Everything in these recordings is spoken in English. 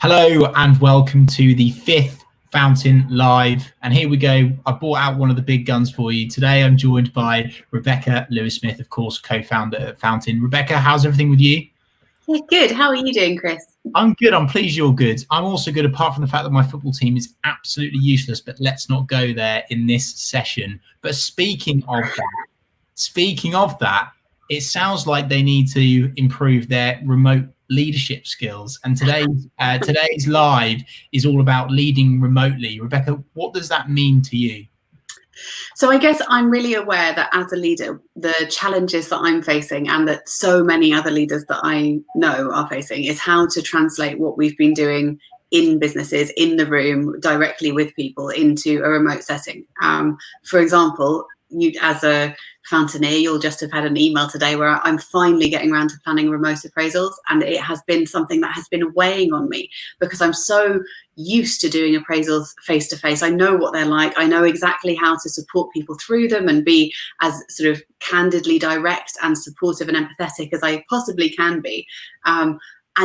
Hello and welcome to the 5th Fountain Live. And here we go. I brought out one of the big guns for you. Today I'm joined by Rebecca Lewis-Smith, of course, co-founder at Fountain. Rebecca, how's everything with you? Yeah, good. How are you doing, Chris? I'm good. I'm pleased you're good. I'm also good, apart from the fact that my football team is absolutely useless, but let's not go there in this session. But speaking of that, it sounds like they need to improve their remote leadership skills. And today's live is all about leading remotely. Rebecca, what does that mean to you? So I guess I'm really aware that as a leader, the challenges that I'm facing and that so many other leaders that I know are facing is how to translate what we've been doing in businesses, in the room, directly with people into a remote setting. For example, you as a Fountaineer, you'll just have had an email today where I'm finally getting around to planning remote appraisals, and it has been something that has been weighing on me because I'm so used to doing appraisals face to face. I know what they're like. I know exactly how to support people through them and be as sort of candidly direct and supportive and empathetic as I possibly can be. And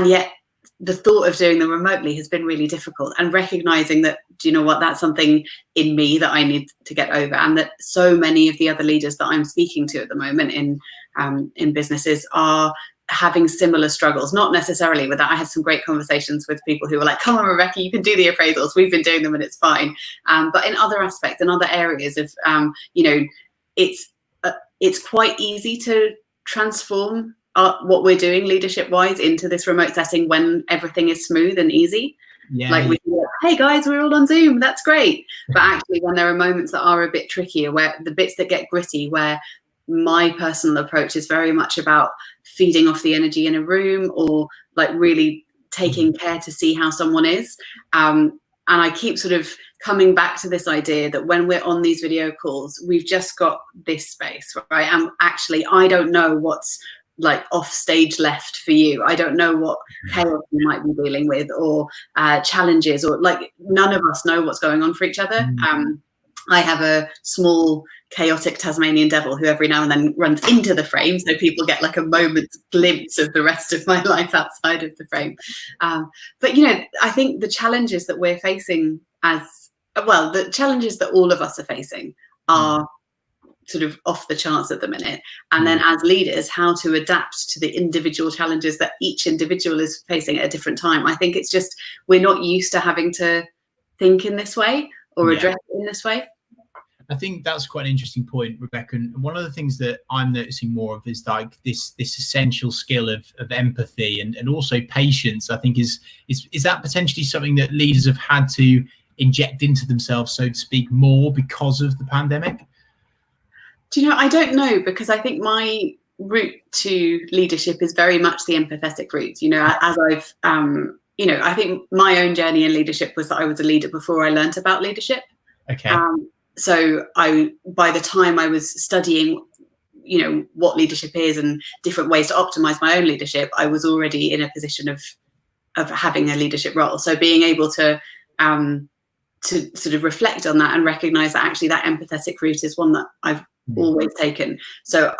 yet the thought of doing them remotely has been really difficult, and recognizing that, do you know what, that's something in me that I need to get over, and that so many of the other leaders that I'm speaking to at the moment in businesses are having similar struggles. Not necessarily with that. I had some great conversations with people who were like, come on, Rebecca, you can do the appraisals. We've been doing them and it's fine. But in other aspects, in other areas of, it's quite easy to transform what we're doing leadership wise into this remote setting when everything is smooth and easy. Like we can, hey guys, we're all on Zoom, that's great. But actually when there are moments that are a bit trickier, where the bits that get gritty, where my personal approach is very much about feeding off the energy in a room, or like really taking care to see how someone is. And I keep sort of coming back to this idea that when we're on these video calls, we've just got this space, right? And actually, I don't know what's like off stage left for you. I don't know what chaos you might be dealing with, or challenges, or like none of us know what's going on for each other. I have a small chaotic Tasmanian devil who every now and then runs into the frame, so people get like a moment's glimpse of the rest of my life outside of the frame. But you know, I think the challenges that we're facing the challenges that all of us are facing are sort of off the charts at the minute. And then as leaders, how to adapt to the individual challenges that each individual is facing at a different time. I think it's just, we're not used to having to think in this way or address it in this way. I think that's quite an interesting point, Rebecca. And one of the things that I'm noticing more of is like this essential skill of empathy and also patience. I think is that potentially something that leaders have had to inject into themselves, so to speak, more because of the pandemic? Do you know, I don't know, because I think my route to leadership is very much the empathetic route. You know, as I've, I think my own journey in leadership was that I was a leader before I learnt about leadership. Okay. So by the time I was studying, you know, what leadership is and different ways to optimize my own leadership, I was already in a position of having a leadership role. So being able to sort of reflect on that and recognize that actually that empathetic route is one that I've always taken. So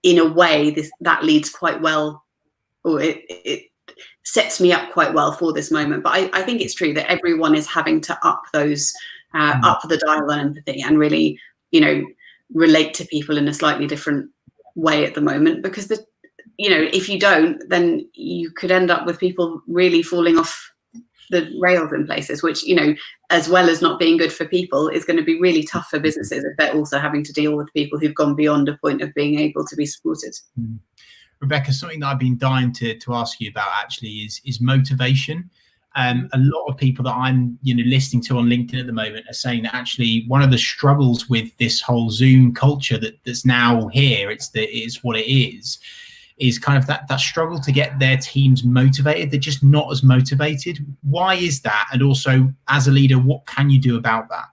in a way, that leads quite well, or it sets me up quite well for this moment. But I think it's true that everyone is having to up those up the dial on empathy and really, you know, relate to people in a slightly different way at the moment, because if you don't, then you could end up with people really falling off the rails in places, which, you know, as well as not being good for people, is going to be really tough for businesses if they're also having to deal with people who've gone beyond a point of being able to be supported. Rebecca, something that I've been dying to ask you about actually is motivation. A lot of people that I'm listening to on LinkedIn at the moment are saying that actually one of the struggles with this whole Zoom culture that's now here, it's what it is kind of that struggle to get their teams motivated. They're just not as motivated. Why is that? And also, as a leader, what can you do about that?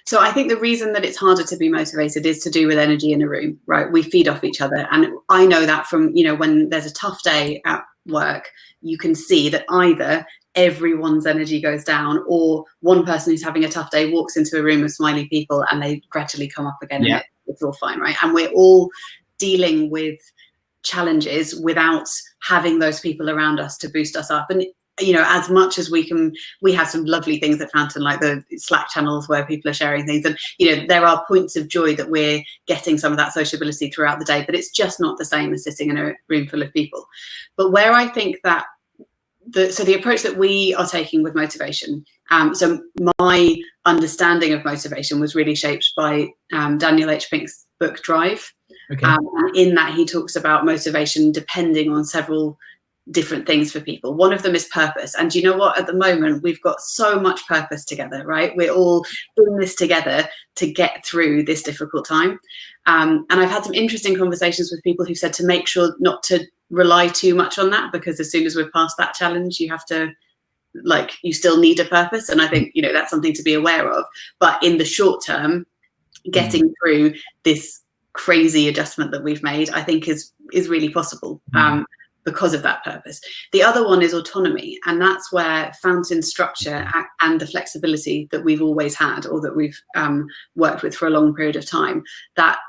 So I think the reason that it's harder to be motivated is to do with energy in a room, right? We feed off each other. And I know that from, when there's a tough day at work, you can see that either everyone's energy goes down, or one person who's having a tough day walks into a room of smiley people and they gradually come up again. And it's all fine, right? And we're all dealing with challenges without having those people around us to boost us up. And as much as we can, we have some lovely things at Fountain, like the Slack channels where people are sharing things, and there are points of joy that we're getting some of that sociability throughout the day, but it's just not the same as sitting in a room full of people. But where I think that the approach that we are taking with motivation, so my understanding of motivation was really shaped by Daniel H. Pink's book Drive. Okay. And in that he talks about motivation depending on several different things for people. One of them is purpose. And you know what? At the moment, we've got so much purpose together, right? We're all in this together to get through this difficult time. And I've had some interesting conversations with people who said to make sure not to rely too much on that, because as soon as we're past that challenge, you have to, you still need a purpose. And I think, that's something to be aware of. But in the short term, getting through this crazy adjustment that we've made, I think is really possible. Because of that purpose. The other one is autonomy, and that's where Fountain structure and the flexibility that we've always had, or that we've worked with for a long period of time, that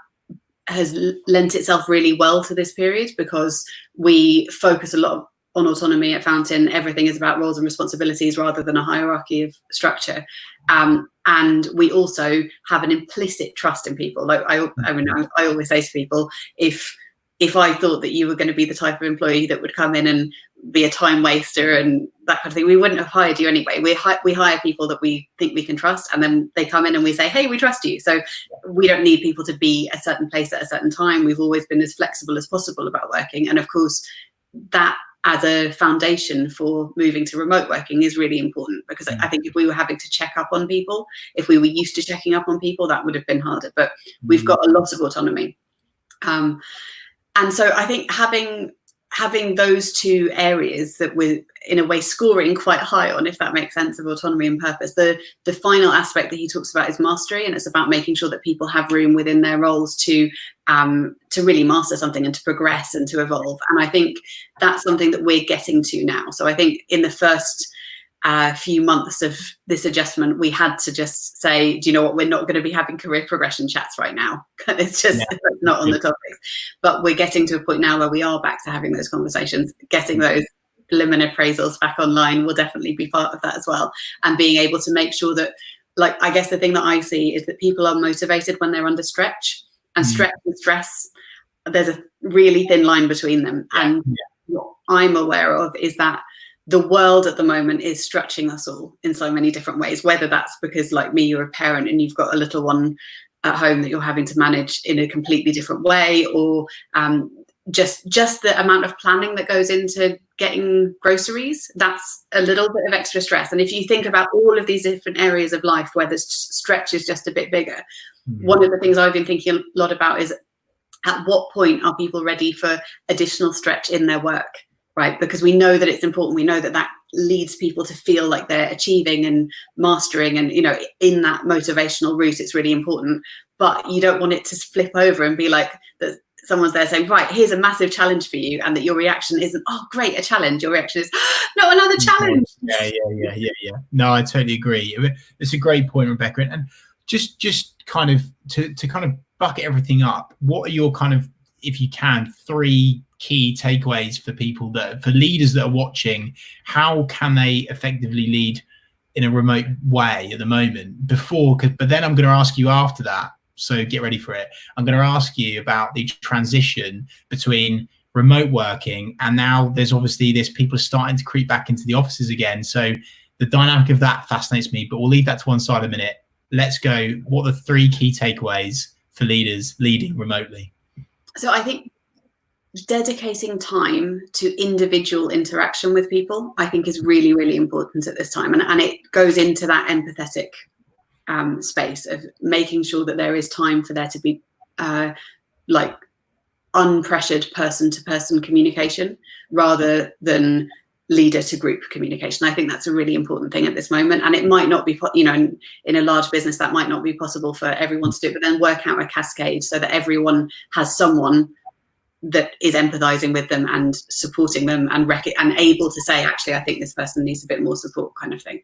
has lent itself really well to this period, because we focus a lot on autonomy at Fountain. Everything is about roles and responsibilities rather than a hierarchy of structure. And we also have an implicit trust in people. Like I always say to people, if I thought that you were going to be the type of employee that would come in and be a time waster and that kind of thing, we wouldn't have hired you anyway. We hire people that we think we can trust, and then they come in and we say, hey, we trust you. So we don't need people to be a certain place at a certain time. We've always been as flexible as possible about working. And of course, that as a foundation for moving to remote working is really important, because I think if we were having to check up on people, if we were used to checking up on people, that would have been harder. But we've got a lot of autonomy. And so I think having those two areas that we're in a way scoring quite high on, if that makes sense, of autonomy and purpose. The final aspect that he talks about is mastery, and it's about making sure that people have room within their roles to really master something and to progress and to evolve. And I think that's something that we're getting to now. So I think in the first few months of this adjustment, we had to just say, do you know what, we're not going to be having career progression chats right now. It's just not on the topics. But we're getting to a point now where we are back to having those conversations. Getting those limit appraisals back online will definitely be part of that as well. And being able to make sure that, I guess the thing that I see is that people are motivated when they're under stretch, and stretch and stress, there's a really thin line between them. And what I'm aware of is that the world at the moment is stretching us all in so many different ways, whether that's because, like me, you're a parent and you've got a little one at home that you're having to manage in a completely different way, or just the amount of planning that goes into getting groceries, that's a little bit of extra stress. And if you think about all of these different areas of life where the stretch is just a bit bigger, one of the things I've been thinking a lot about is, at what point are people ready for additional stretch in their work? Right, because we know that it's important. We know that that leads people to feel like they're achieving and mastering, and in that motivational route, it's really important. But you don't want it to flip over and be like that someone's there saying, right, here's a massive challenge for you, and that your reaction isn't, oh great, a challenge. Your reaction is, no, another challenge. Yeah. No, I totally agree. It's a great point, Rebecca. And just kind of to kind of bucket everything up, what are your kind of, if you can, 3 key takeaways for people, for leaders that are watching? How can they effectively lead in a remote way at the moment? But then I'm going to ask you after that, so get ready for it. I'm going to ask you about the transition between remote working, and now there's obviously this, people are starting to creep back into the offices again. So the dynamic of that fascinates me, but we'll leave that to one side a minute. Let's go. What are the 3 key takeaways for leaders leading remotely? So I think dedicating time to individual interaction with people, I think, is really, really important at this time. And it goes into that empathetic space of making sure that there is time for there to be unpressured person-to-person communication rather than leader to group communication. I think that's a really important thing at this moment. And it might not be, in a large business, that might not be possible for everyone to do, but then work out a cascade so that everyone has someone that is empathizing with them and supporting them and able to say, actually, I think this person needs a bit more support, kind of thing.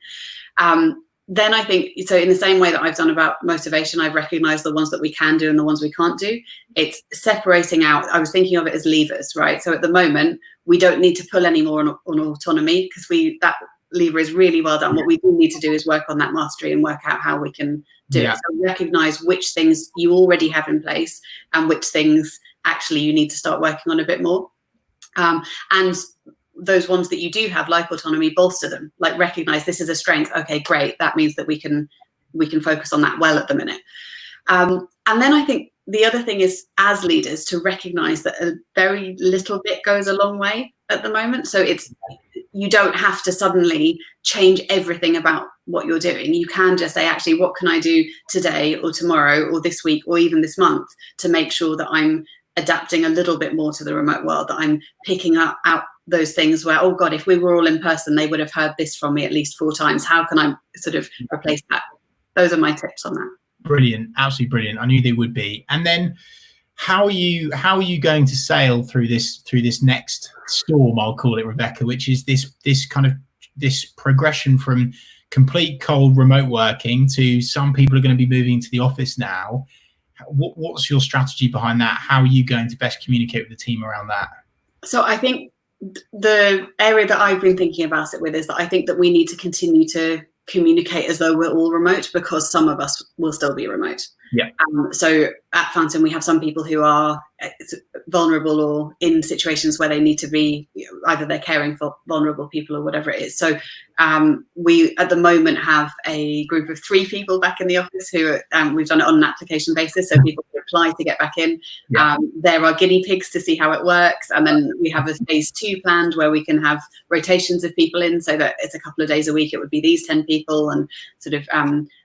Then I think, so in the same way that I've done about motivation, I've recognized the ones that we can do and the ones we can't do. It's separating out. I was thinking of it as levers, right? So at the moment, we don't need to pull any more on autonomy, because that lever is really well done. What we do need to do is work on that mastery and work out how we can do it. So recognize which things you already have in place and which things actually you need to start working on a bit more. And those ones that you do have, like autonomy, bolster them. Like, recognize this is a strength. Okay, great. That means that we can focus on that well at the minute. And then I think the other thing is, as leaders, to recognize that a very little bit goes a long way at the moment. So you don't have to suddenly change everything about what you're doing. You can just say, actually, what can I do today or tomorrow or this week or even this month to make sure that I'm adapting a little bit more to the remote world, that I'm picking out those things where, oh God, if we were all in person, they would have heard this from me at least 4 times. How can I sort of replace that? Those are my tips on that. Brilliant. Absolutely brilliant. I knew they would be. And then how are you going to sail through this next storm, I'll call it, Rebecca, which is this progression from complete cold remote working to some people are going to be moving to the office now. What's your strategy behind that? How are you going to best communicate with the team around that? So I think the area that I've been thinking about it with is that I think that we need to continue to communicate as though we're all remote, because some of us will still be remote. Yeah. So at Fountain, we have some people who are vulnerable or in situations where they need to be, either they're caring for vulnerable people or whatever it is. So we at the moment have a group of 3 people back in the office who we've done it on an application basis. So people can apply to get back in. Yeah. There are guinea pigs to see how it works. And then we have a phase 2 planned where we can have rotations of people in, so that it's a couple of days a week. It would be these 10 people and sort of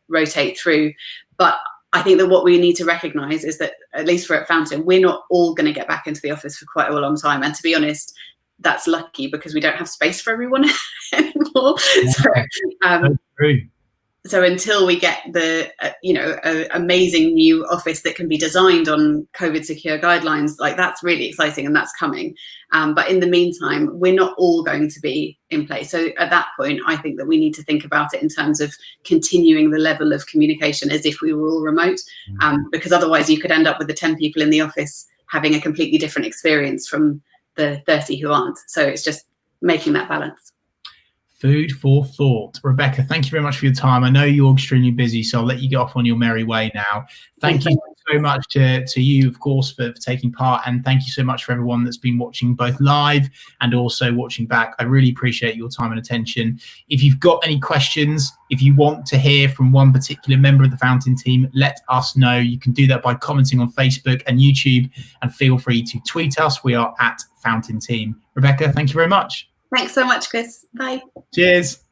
rotate through. But I think that what we need to recognise is that, at least for at Fountain, we're not all going to get back into the office for quite a long time. And to be honest, that's lucky, because we don't have space for everyone anymore. So until we get the amazing new office that can be designed on COVID secure guidelines, like, that's really exciting and that's coming. But in the meantime, we're not all going to be in place. So at that point, I think that we need to think about it in terms of continuing the level of communication as if we were all remote, because otherwise you could end up with the 10 people in the office having a completely different experience from the 30 who aren't. So it's just making that balance. Food for thought. Rebecca, thank you very much for your time. I know you're extremely busy, so I'll let you get off on your merry way now. Thank you so much to you, of course, for taking part. And thank you so much for everyone that's been watching both live and also watching back. I really appreciate your time and attention. If you've got any questions, if you want to hear from one particular member of the Fountain team, let us know. You can do that by commenting on Facebook and YouTube, and feel free to tweet us. We are at Fountain Team. Rebecca, thank you very much. Thanks so much, Chris. Bye. Cheers.